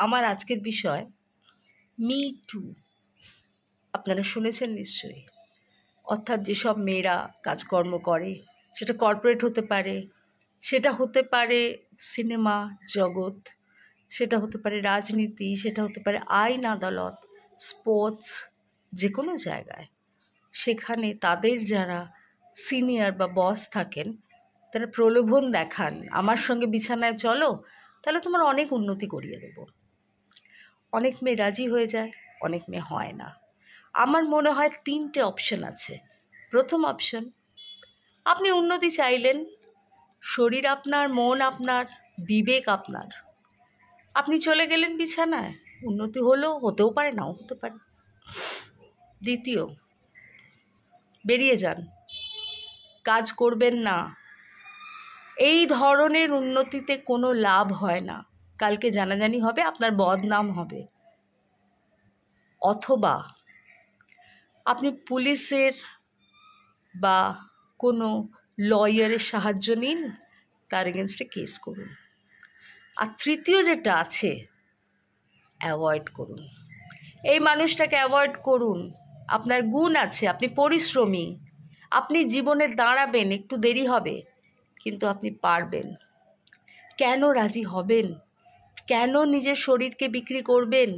আমার আজকের বিষয় মি টু। আপনারা শুনেছেন নিশ্চয়ই। অর্থাৎ যেসব মেয়েরা কাজকর্ম করে, সেটা কর্পোরেট হতে পারে, সেটা হতে পারে সিনেমা জগৎ, সেটা হতে পারে রাজনীতি, সেটা হতে পারে আইন আদালত, স্পোর্টস, যে কোনো জায়গায়, সেখানে তাদের যারা সিনিয়র বা বস থাকেন তারা প্রলোভন দেখান, আমার সঙ্গে বিছানায় চলো, তাহলে তোমার অনেক উন্নতি করিয়ে দেব। অনেক মেয়ে রাজি হয়ে যায়, অনেক মেয়ে হয় না। আমার মনে হয় 3টে অপশন আছে। প্রথম অপশন, আপনি উন্নতি চাইলেন, শরীর আপনার, মন আপনার, বিবেক আপনার, আপনি চলে গেলেন বিছানায়, উন্নতি হলো, হতেও পারে, নাও হতে পারে। দ্বিতীয়, বেরিয়ে যান, কাজ করবেন না, এই ধরনের উন্নতিতে কোনো লাভ হয় না, কালকে জানাজানি হবে, আপনার বদনাম হবে। অথবা আপনি পুলিশের বা কোনো লয়ারের সাহায্য নিন, তার এগেনস্টে কেস করুন। আর তৃতীয় যেটা আছে, অ্যাভয়েড করুন। এই মানুষটাকে অ্যাভয়েড করুন। আপনার গুণ আছে, আপনি পরিশ্রমী, আপনি জীবনে দাঁড়াবেন, একটু দেরি হবে, কিন্তু আপনি পারবেন। কেন রাজি হবেন? কেন নিজের শরীরকে বিক্রি করবেন?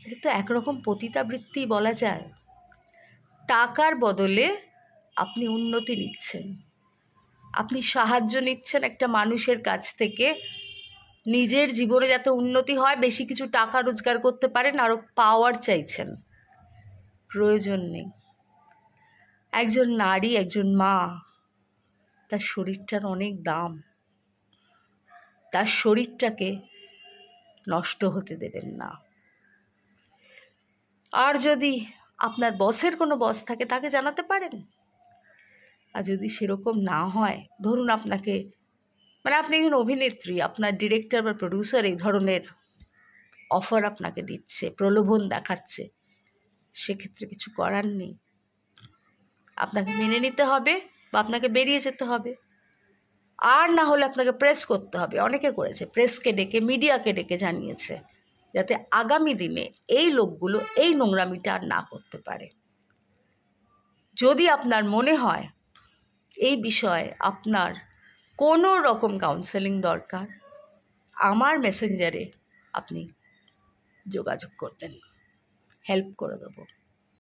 এটা তো একরকম পতিতাবৃত্তি বলা যায়। টাকার বদলে আপনি উন্নতি নিচ্ছেন, আপনি সাহায্য নিচ্ছেন একটা মানুষের কাছ থেকে, নিজের জীবনে যাতে উন্নতি হয়, বেশি কিছু টাকা রোজগার করতে পারেন, আরও পাওয়ার চাইছেন। প্রয়োজন নেই। একজন নারী, একজন মা, তার শরীরটার অনেক দাম। তার শরীরটাকে নষ্ট হতে দেবেন না। আর যদি আপনার বসের কোনো বস থাকে, তাকে জানাতে পারেন। আর যদি সেরকম না হয়, ধরুন আপনাকে, মানে আপনি একজন অভিনেত্রী, আপনার ডিরেক্টর বা প্রডিউসার এই ধরনের অফার আপনাকে দিচ্ছে, প্রলোভন দেখাচ্ছে, সেক্ষেত্রে কিছু করার নেই, আপনাকে মেনে নিতে হবে বা আপনাকে বেরিয়ে যেতে হবে। আর না হলে আপনাকে প্রেস করতে হবে। অনেকে করেছে, প্রেসকে ডেকে, মিডিয়াকে ডেকে জানিয়েছে, যাতে আগামী দিনে এই লোকগুলো এই নোংরামিটা আর না করতে পারে। যদি আপনার মনে হয় এই বিষয়ে আপনার কোনো রকম কাউন্সেলিং দরকার, আমার মেসেঞ্জারে আপনি যোগাযোগ করবেন, হেল্প করে দেবো।